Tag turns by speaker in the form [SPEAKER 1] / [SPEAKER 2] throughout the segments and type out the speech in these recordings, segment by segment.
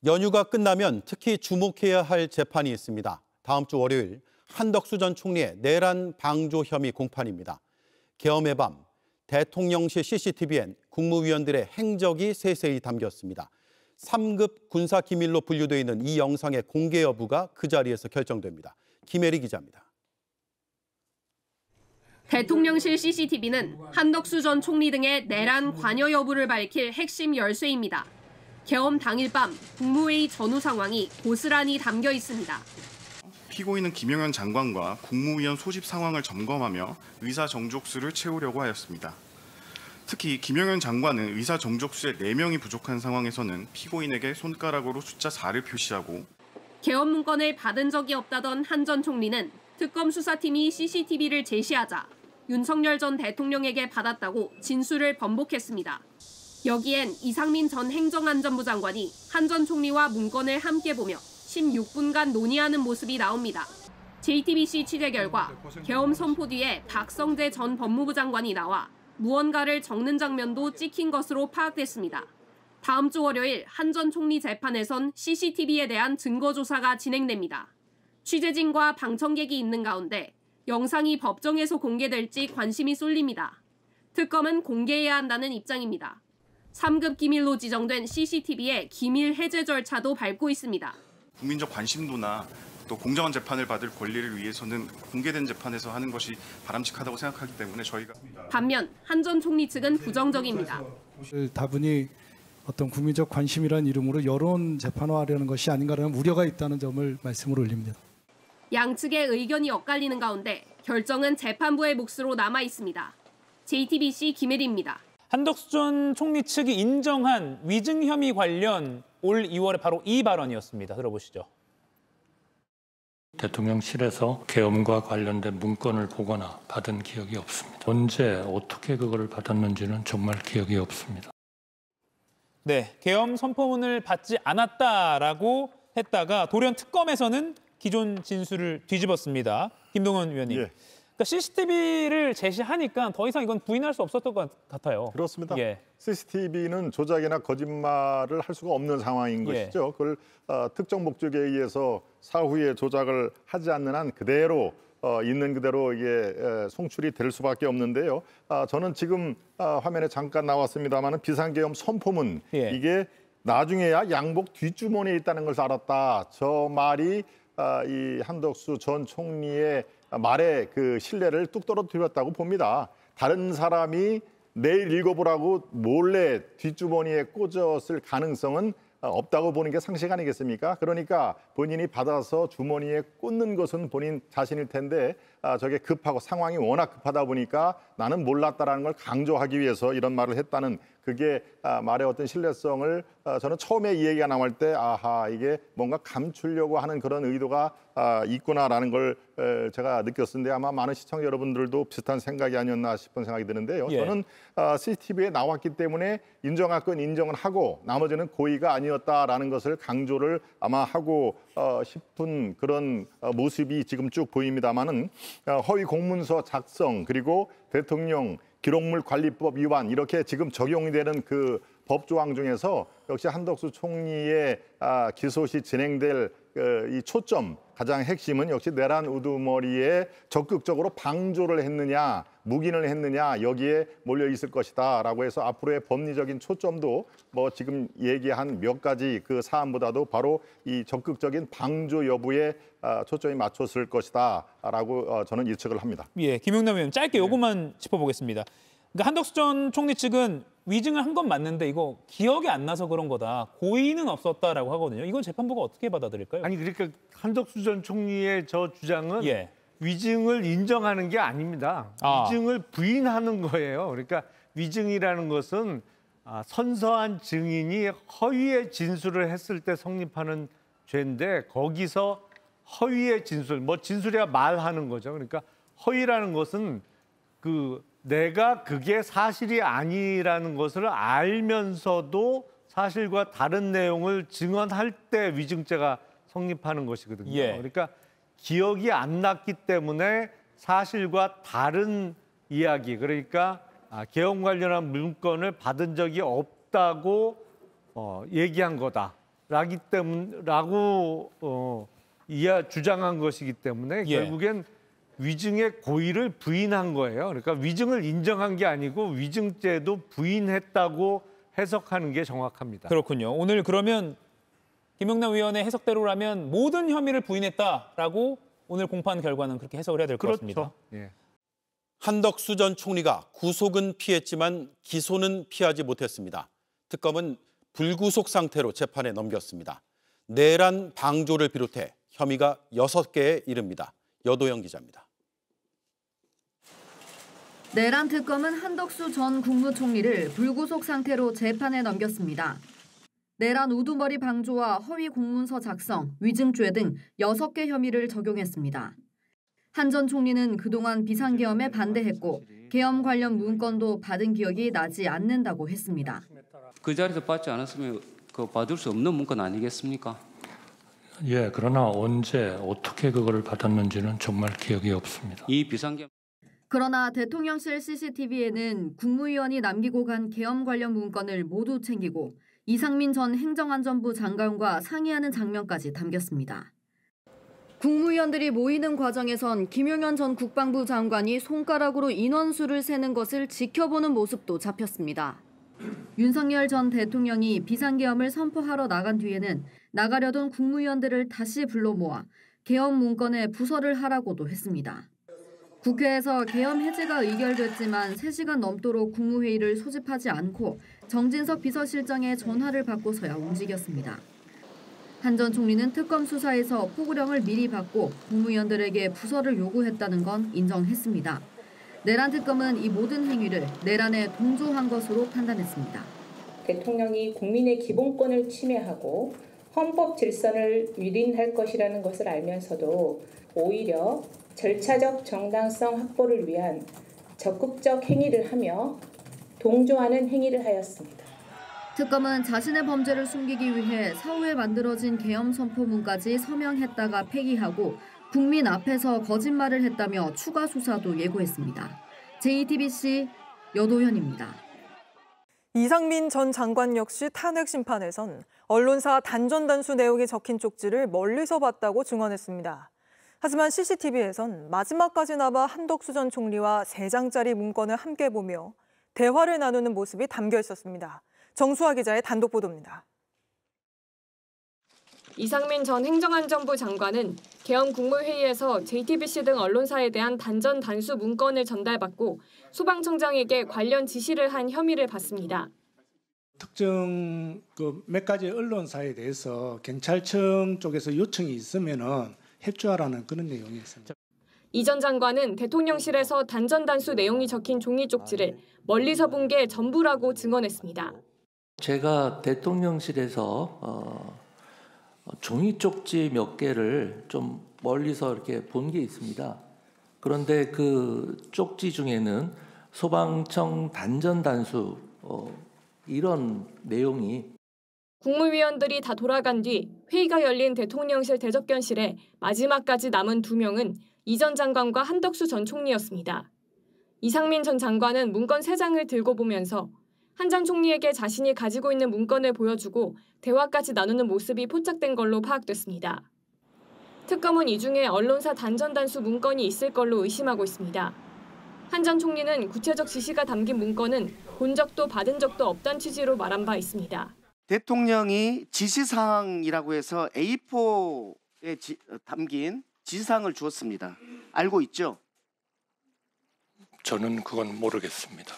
[SPEAKER 1] 연휴가 끝나면 특히 주목해야 할 재판이 있습니다. 다음 주 월요일 한덕수 전 총리의 내란 방조 혐의 공판입니다. 계엄의 밤, 대통령실 CCTV엔 국무위원들의 행적이 세세히 담겼습니다. 3급 군사기밀로 분류되어 있는 이 영상의 공개 여부가 그 자리에서 결정됩니다. 김혜리 기자입니다.
[SPEAKER 2] 대통령실 CCTV는 한덕수 전 총리 등의 내란 관여 여부를 밝힐 핵심 열쇠입니다. 계엄 당일 밤 국무회의 전후 상황이 고스란히 담겨 있습니다.
[SPEAKER 3] 피고인은 김영현 장관과 국무위원 소집 상황을 점검하며 의사 정족수를 채우려고 하였습니다. 특히 김영현 장관은 의사 정족수의 4명이 부족한 상황에서는 피고인에게 손가락으로 숫자 4를 표시하고
[SPEAKER 2] 계엄 문건을 받은 적이 없다던 한 전 총리는 특검 수사팀이 CCTV를 제시하자 윤석열 전 대통령에게 받았다고 진술을 번복했습니다. 여기엔 이상민 전 행정안전부 장관이 한 전 총리와 문건을 함께 보며 16분간 논의하는 모습이 나옵니다. JTBC 취재 결과 계엄 선포 뒤에 박성재 전 법무부 장관이 나와 무언가를 적는 장면도 찍힌 것으로 파악됐습니다. 다음 주 월요일 한 전 총리 재판에선 CCTV에 대한 증거 조사가 진행됩니다. 취재진과 방청객이 있는 가운데 영상이 법정에서 공개될지 관심이 쏠립니다. 특검은 공개해야 한다는 입장입니다. 3급 기밀로 지정된 CCTV의 기밀 해제 절차도 밟고 있습니다.
[SPEAKER 3] 국민적 관심도나 또 공정한 재판을 받을 권리를 위해서는 공개된 재판에서 하는 것이 바람직하다고 생각하기 때문에 저희가
[SPEAKER 2] 반면 한 전 총리 측은 부정적입니다.
[SPEAKER 4] 다분히 어떤 국민적 관심이라는 이름으로 여론 재판화하려는 것이 아닌가라는 우려가 있다는 점을 말씀을 올립니다.
[SPEAKER 2] 양측의 의견이 엇갈리는 가운데 결정은 재판부의 몫으로 남아 있습니다. JTBC 김혜리입니다.
[SPEAKER 5] 한덕수 전 총리 측이 인정한 위증 혐의 관련 올 2월에 바로 이 발언이었습니다. 들어보시죠.
[SPEAKER 6] 대통령실에서 계엄과 관련된 문건을 보거나 받은 기억이 없습니다. 언제 어떻게 그거를 받았는지는 정말 기억이 없습니다.
[SPEAKER 5] 네, 계엄 선포문을 받지 않았다라고 했다가 돌연 특검에서는 기존 진술을 뒤집었습니다. 김동원 위원님.
[SPEAKER 7] 예.
[SPEAKER 5] 그러니까 CCTV를 제시하니까 더 이상 이건 부인할 수 없었던 것 같아요.
[SPEAKER 7] 그렇습니다.
[SPEAKER 5] 예.
[SPEAKER 7] CCTV는 조작이나 거짓말을 할 수가 없는 상황인
[SPEAKER 5] 예.
[SPEAKER 7] 것이죠. 그걸 특정 목적에 의해서 사후에 조작을 하지 않는 한 그대로 있는 그대로 이게 송출이 될 수밖에 없는데요. 저는 지금 화면에 잠깐 나왔습니다마는 비상계엄 선포문
[SPEAKER 5] 예.
[SPEAKER 7] 이게 나중에야 양복 뒷주머니에 있다는 것을 알았다. 저 말이 이 한덕수 전 총리의 말에 그 신뢰를 뚝 떨어뜨렸다고 봅니다. 다른 사람이 내일 읽어보라고 몰래 뒷주머니에 꽂았을 가능성은 없다고 보는 게 상식 아니겠습니까? 그러니까 본인이 받아서 주머니에 꽂는 것은 본인 자신일 텐데 저게 급하고 상황이 워낙 급하다 보니까 나는 몰랐다라는 걸 강조하기 위해서 이런 말을 했다는 그게 말의 어떤 신뢰성을 저는 처음에 이 얘기가 나올 때 아하 이게 뭔가 감추려고 하는 그런 의도가 있구나라는 걸 제가 느꼈는데 아마 많은 시청자 여러분들도 비슷한 생각이 아니었나 싶은 생각이 드는데요.
[SPEAKER 5] 예.
[SPEAKER 7] 저는 CCTV에 나왔기 때문에 인정할 건 인정을 하고 나머지는 고의가 아니었다라는 것을 강조를 아마 하고 싶은 그런 모습이 지금 쭉 보입니다마는 허위 공문서 작성 그리고 대통령 기록물 관리법 위반 이렇게 지금 적용이 되는 그 법조항 중에서 역시 한덕수 총리의 기소시 진행될 이 초점 가장 핵심은 역시 내란 우두머리에 적극적으로 방조를 했느냐 묵인을 했느냐 여기에 몰려 있을 것이다라고 해서 앞으로의 법리적인 초점도 뭐 지금 얘기한 몇 가지 그 사안보다도 바로 이 적극적인 방조 여부에 초점이 맞췄을 것이다라고 저는 예측을 합니다.
[SPEAKER 5] 예, 김용남 의원 짧게 요것만 짚어보겠습니다. 그러니까 한덕수 전 총리 측은 위증을 한 건 맞는데 이거 기억이 안 나서 그런 거다. 고의는 없었다라고 하거든요. 이건 재판부가 어떻게 받아들일까요?
[SPEAKER 8] 아니 그러니까 한덕수 전 총리의 저 주장은
[SPEAKER 5] 예.
[SPEAKER 8] 위증을 인정하는 게 아닙니다. 위증을 부인하는 거예요. 그러니까 위증이라는 것은 선서한 증인이 허위의 진술을 했을 때 성립하는 죄인데 거기서 허위의 진술, 뭐 진술이야 말하는 거죠. 그러니까 허위라는 것은 내가 그게 사실이 아니라는 것을 알면서도 사실과 다른 내용을 증언할 때 위증죄가 성립하는 것이거든요.
[SPEAKER 5] 예.
[SPEAKER 8] 그러니까 기억이 안 났기 때문에 사실과 다른 이야기, 그러니까 계엄 관련한 문건을 받은 적이 없다고 얘기한 거다. 주장한 것이기 때문에
[SPEAKER 5] 예.
[SPEAKER 8] 결국엔 위증의 고의를 부인한 거예요. 그러니까 위증을 인정한 게 아니고 위증죄도 부인했다고 해석하는 게 정확합니다.
[SPEAKER 5] 그렇군요. 오늘 그러면 김영남 위원의 해석대로라면 모든 혐의를 부인했다라고 오늘 공판 결과는 그렇게 해석을 해야 될 것 같습니다.
[SPEAKER 8] 예.
[SPEAKER 1] 한덕수 전 총리가 구속은 피했지만 기소는 피하지 못했습니다. 특검은 불구속 상태로 재판에 넘겼습니다. 내란 방조를 비롯해 혐의가 6개에 이릅니다. 여도영 기자입니다.
[SPEAKER 9] 내란 특검은 한덕수 전 국무총리를 불구속 상태로 재판에 넘겼습니다. 내란 우두머리 방조와 허위 공문서 작성, 위증죄 등 6개 혐의를 적용했습니다. 한 전 총리는 그동안 비상계엄에 반대했고 계엄 관련 문건도 받은 기억이 나지 않는다고 했습니다.
[SPEAKER 10] 그 자리에서 받지 않았으면 받을 수 없는 문건 아니겠습니까?
[SPEAKER 6] 예, 그러나 언제 어떻게 그걸 받았는지는 정말 기억이 없습니다.
[SPEAKER 10] 이 비상계엄
[SPEAKER 9] 그러나 대통령실 CCTV에는 국무위원이 남기고 간 계엄 관련 문건을 모두 챙기고 이상민 전 행정안전부 장관과 상의하는 장면까지 담겼습니다. 국무위원들이 모이는 과정에선 김용현 전 국방부 장관이 손가락으로 인원수를 세는 것을 지켜보는 모습도 잡혔습니다. 윤석열 전 대통령이 비상계엄을 선포하러 나간 뒤에는 나가려던 국무위원들을 다시 불러 모아 계엄 문건에 부서를 하라고도 했습니다. 국회에서 계엄 해제가 의결됐지만 3시간 넘도록 국무회의를 소집하지 않고 정진석 비서실장의 전화를 받고서야 움직였습니다. 한 전 총리는 특검 수사에서 포고령을 미리 받고 국무위원들에게 부서를 요구했다는 건 인정했습니다. 내란 특검은 이 모든 행위를 내란에 동조한 것으로 판단했습니다.
[SPEAKER 11] 대통령이 국민의 기본권을 침해하고 헌법 질서를 위린할 것이라는 것을 알면서도 오히려 절차적 정당성 확보를 위한 적극적 행위를 하며 동조하는 행위를 하였습니다.
[SPEAKER 9] 특검은 자신의 범죄를 숨기기 위해 사후에 만들어진 계엄 선포문까지 서명했다가 폐기하고 국민 앞에서 거짓말을 했다며 추가 수사도 예고했습니다. JTBC 여도현입니다.
[SPEAKER 12] 이상민 전 장관 역시 탄핵 심판에선 언론사 단전단수 내용이 적힌 쪽지를 멀리서 봤다고 증언했습니다. 하지만 CCTV에선 마지막까지 남아 한덕수 전 총리와 3장짜리 문건을 함께 보며 대화를 나누는 모습이 담겨 있었습니다. 정수아 기자의 단독 보도입니다.
[SPEAKER 2] 이상민 전 행정안전부 장관은 계엄 국무회의에서 JTBC 등 언론사에 대한 단전 단수 문건을 전달받고 소방청장에게 관련 지시를 한 혐의를 받습니다.
[SPEAKER 13] 특정 몇 가지 언론사에 대해서 경찰청 쪽에서 요청이 있으면은 협조하라는 그런 내용이었습니다.
[SPEAKER 2] 이 전 장관은 대통령실에서 단전 단수 내용이 적힌 종이 쪽지를 멀리서 본 게 전부라고 증언했습니다.
[SPEAKER 14] 제가 대통령실에서 종이 쪽지 몇 개를 좀 멀리서 이렇게 본 게 있습니다. 그런데 그 쪽지 중에는 소방청 단전 단수 이런 내용이
[SPEAKER 2] 국무위원들이 다 돌아간 뒤 회의가 열린 대통령실 대접견실에 마지막까지 남은 2명은 이 전 장관과 한덕수 전 총리였습니다. 이상민 전 장관은 문건 3장을 들고 보면서 한 전 총리에게 자신이 가지고 있는 문건을 보여주고 대화까지 나누는 모습이 포착된 걸로 파악됐습니다. 특검은 이 중에 언론사 단전 단수 문건이 있을 걸로 의심하고 있습니다. 한 전 총리는 구체적 지시가 담긴 문건은 본 적도 받은 적도 없다는 취지로 말한 바 있습니다.
[SPEAKER 15] 대통령이 지시사항이라고 해서 A4에 담긴 지시사항을 주었습니다. 알고 있죠?
[SPEAKER 6] 저는 그건 모르겠습니다.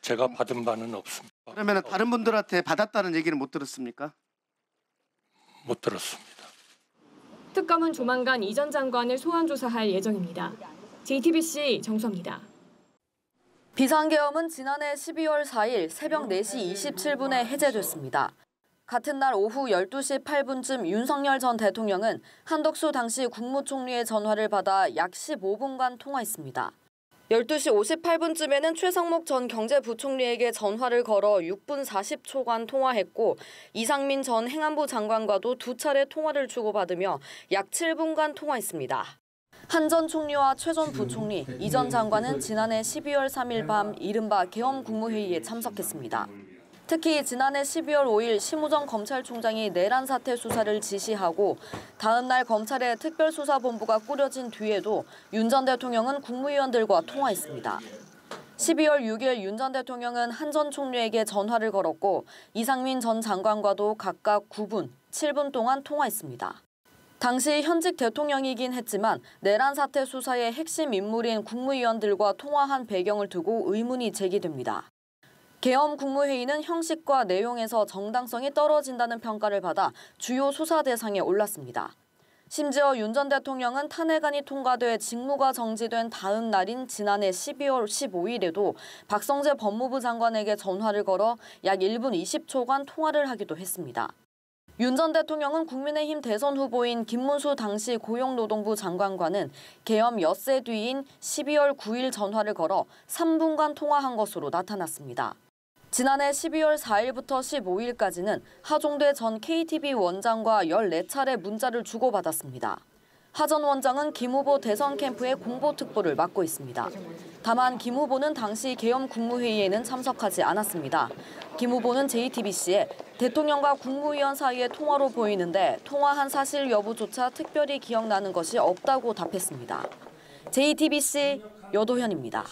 [SPEAKER 6] 제가 받은 바는 없습니다.
[SPEAKER 15] 그러면 다른 분들한테 받았다는 얘기는 못 들었습니까?
[SPEAKER 6] 못 들었습니다.
[SPEAKER 2] 특검은 조만간 이 전 장관을 소환 조사할 예정입니다. JTBC 정수아입니다.
[SPEAKER 9] 비상계엄은 지난해 12월 4일 새벽 4시 27분에 해제됐습니다. 같은 날 오후 12시 8분쯤 윤석열 전 대통령은 한덕수 당시 국무총리의 전화를 받아 약 15분간 통화했습니다. 12시 58분쯤에는 최상목 전 경제부총리에게 전화를 걸어 6분 40초간 통화했고 이상민 전 행안부 장관과도 2차례 통화를 주고받으며 약 7분간 통화했습니다. 한 전 총리와 최 전 부총리, 이 전 장관은 지난해 12월 3일 밤 이른바 계엄 국무회의에 참석했습니다. 특히 지난해 12월 5일 심우정 검찰총장이 내란 사태 수사를 지시하고 다음 날 검찰의 특별수사본부가 꾸려진 뒤에도 윤 전 대통령은 국무위원들과 통화했습니다. 12월 6일 윤 전 대통령은 한 전 총리에게 전화를 걸었고 이상민 전 장관과도 각각 9분, 7분 동안 통화했습니다. 당시 현직 대통령이긴 했지만 내란 사태 수사의 핵심 인물인 국무위원들과 통화한 배경을 두고 의문이 제기됩니다. 계엄 국무회의는 형식과 내용에서 정당성이 떨어진다는 평가를 받아 주요 수사 대상에 올랐습니다. 심지어 윤 전 대통령은 탄핵안이 통과돼 직무가 정지된 다음 날인 지난해 12월 15일에도 박성재 법무부 장관에게 전화를 걸어 약 1분 20초간 통화를 하기도 했습니다. 윤 전 대통령은 국민의힘 대선 후보인 김문수 당시 고용노동부 장관과는 계엄 엿새 뒤인 12월 9일 전화를 걸어 3분간 통화한 것으로 나타났습니다. 지난해 12월 4일부터 15일까지는 하종대 전 KTB 원장과 14차례 문자를 주고받았습니다. 하 전 원장은 김 후보 대선 캠프의 공보특보를 맡고 있습니다. 다만 김 후보는 당시 계엄 국무회의에는 참석하지 않았습니다. 김 후보는 JTBC에 대통령과 국무위원 사이의 통화로 보이는데 통화한 사실 여부조차 특별히 기억나는 것이 없다고 답했습니다. JTBC 여도현입니다.